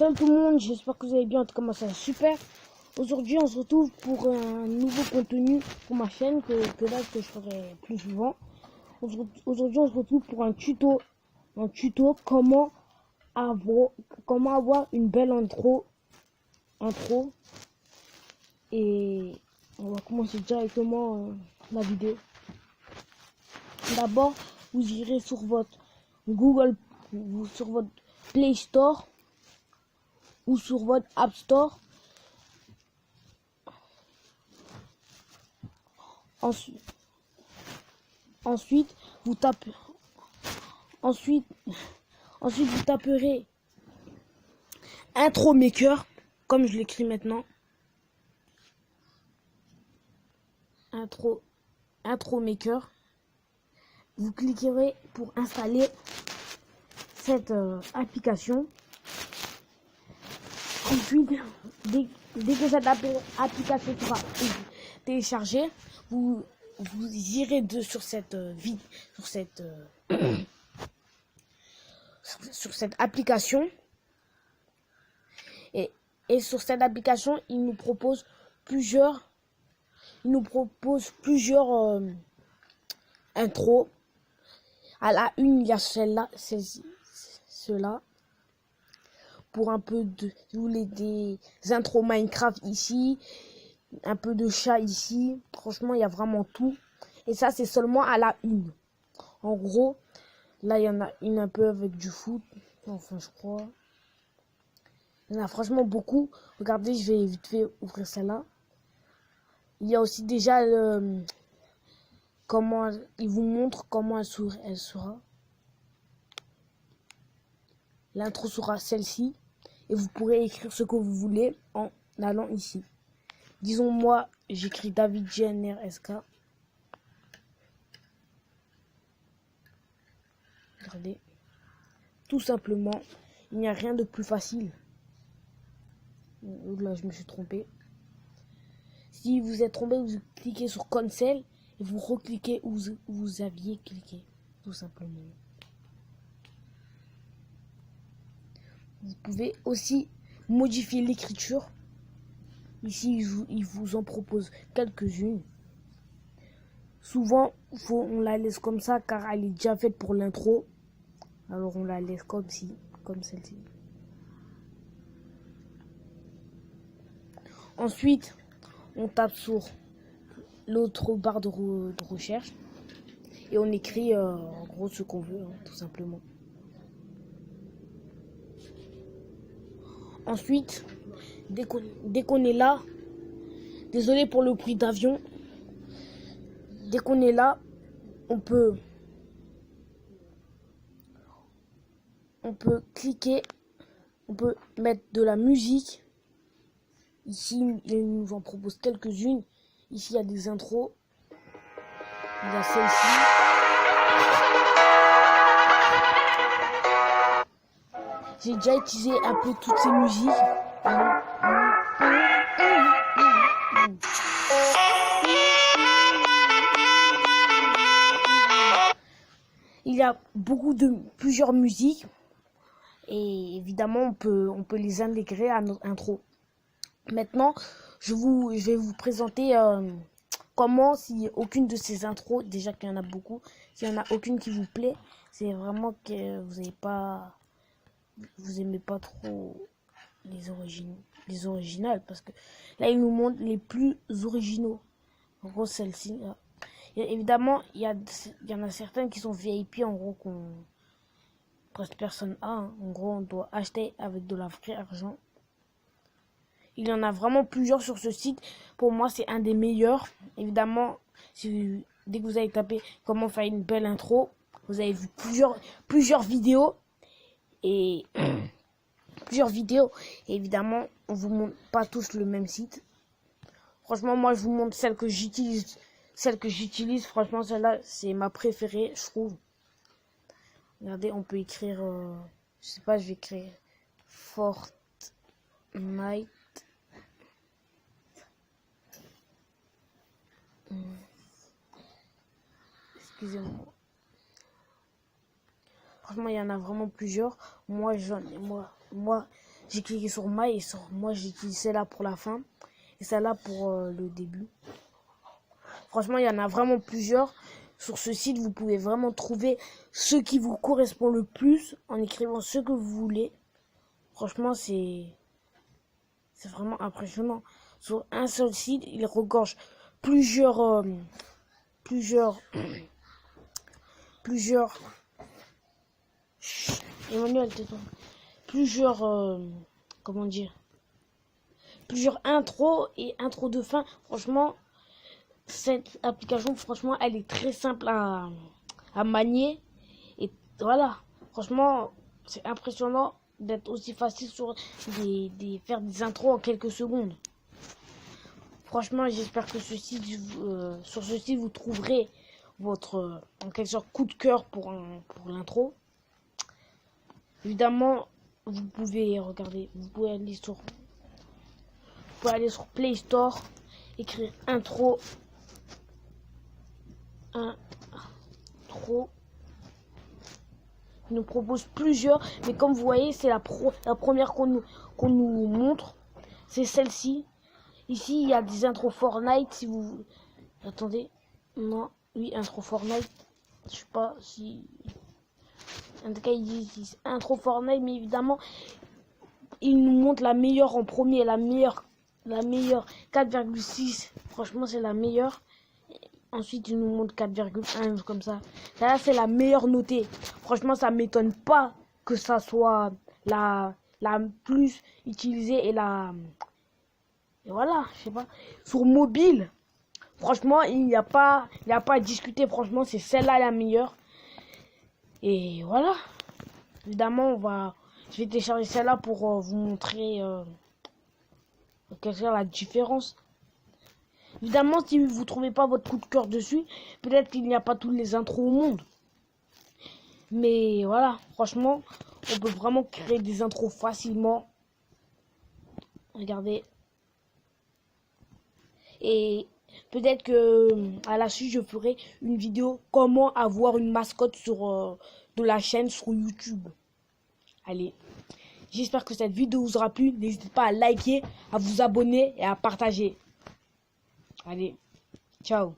Salut tout le monde, j'espère que vous allez bien, en tout cas moi ça va super. Aujourd'hui on se retrouve pour un nouveau contenu pour ma chaîne que je ferai plus souvent. Aujourd'hui on se retrouve pour un tuto comment avoir une belle intro. Et on va commencer directement la vidéo. D'abord vous irez sur votre sur votre Play Store ou sur votre App Store. Ensuite vous taperez Intro Maker comme je l'écris maintenant. Intro Maker. Vous cliquerez pour installer cette application. Ensuite, dès que cette application sera téléchargée, vous irez sur cette application et sur cette application il nous propose plusieurs intros. À la une il y a cela pour un peu de, si vous voulez, des intros Minecraft ici, un peu de chat ici. Franchement il y a vraiment tout, et ça c'est seulement à la une. En gros là il y en a une un peu avec du foot, enfin je crois. Il y en a franchement beaucoup. Regardez, je vais vite fait ouvrir celle-là. Il y a aussi déjà comment il vous montre comment elle sera. L'intro sera celle-ci et vous pourrez écrire ce que vous voulez en allant ici. Disons moi j'écris David GNRSK. Regardez, tout simplement, il n'y a rien de plus facile. Là je me suis trompé. Si vous êtes trompé, vous cliquez sur Cancel et vous recliquez où vous aviez cliqué, tout simplement. Vous pouvez aussi modifier l'écriture. Ici, il vous en propose quelques-unes. Souvent, on la laisse comme ça car elle est déjà faite pour l'intro. Alors on la laisse comme celle-ci. Ensuite, on tape sur l'autre barre de recherche et on écrit en gros ce qu'on veut, tout simplement. Ensuite, dès qu'on est là, désolé pour le bruit d'avion, dès qu'on est là, on peut cliquer, on peut mettre de la musique. Ici, il nous en propose quelques-unes. Ici, il y a des intros. Il y a celle-ci. J'ai déjà utilisé un peu toutes ces musiques. Il y a plusieurs musiques. Et évidemment, on peut les intégrer à notre intro. Maintenant, je vais vous présenter comment, si aucune de ces intros, déjà qu'il y en a beaucoup, s'il y en a aucune qui vous plaît, c'est vraiment que vous aimez pas trop les originales, parce que là il nous montre les plus originaux. En gros celle-ci. Évidemment, il y en a certaines qui sont VIP, en gros qu'on presque personne a. Hein. En gros, on doit acheter avec de la vraie argent. Il y en a vraiment plusieurs sur ce site. Pour moi, c'est un des meilleurs. Évidemment, dès que vous avez tapé comment faire une belle intro, vous avez vu plusieurs vidéos. Et évidemment, on vous montre pas tous le même site. Franchement, moi, je vous montre celle que j'utilise. Franchement, celle-là, c'est ma préférée, je trouve. Regardez, on peut écrire... je sais pas, je vais écrire Fortnite. Excusez-moi. Franchement, il y en a vraiment plusieurs. Moi, j'ai cliqué sur My et sur moi j'ai utilisé celle-là pour la fin et celle-là pour le début. Franchement, il y en a vraiment plusieurs. Sur ce site, vous pouvez vraiment trouver ce qui vous correspond le plus en écrivant ce que vous voulez. Franchement, c'est vraiment impressionnant. Sur un seul site, il regorge plusieurs Emmanuel, tais-toi. Comment dire, plusieurs intros et intros de fin. Franchement, cette application, franchement, elle est très simple à manier. Et voilà, franchement, c'est impressionnant d'être aussi facile sur faire des intros en quelques secondes. Franchement, j'espère que sur ce site, vous trouverez votre en quelque sorte coup de cœur pour l'intro. Évidemment, vous pouvez aller sur Play Store, écrire intro. Il nous propose plusieurs, mais comme vous voyez, c'est la première qu'on nous montre. C'est celle-ci. Ici, il y a des intros Fortnite. Si vous attendez, non, oui, intro Fortnite. Je sais pas si. En tout cas, il dit intro Fortnite, mais évidemment, il nous montre la meilleure en premier, la meilleure 4,6. Franchement, c'est la meilleure. Ensuite, il nous montre 4,1 comme ça. Là, c'est la meilleure notée. Franchement, ça m'étonne pas que ça soit la plus utilisée et voilà, je sais pas. Sur mobile, franchement, il n'y a pas à discuter. Franchement, c'est celle-là la meilleure. Et voilà. Évidemment, je vais télécharger celle-là pour vous montrer la différence. Évidemment, si vous ne trouvez pas votre coup de cœur dessus, peut-être qu'il n'y a pas tous les intros au monde. Mais voilà, franchement, on peut vraiment créer des intros facilement. Regardez. Et peut-être que à la suite, je ferai une vidéo comment avoir une mascotte de la chaîne sur YouTube. Allez, j'espère que cette vidéo vous aura plu. N'hésitez pas à liker, à vous abonner et à partager. Allez, ciao.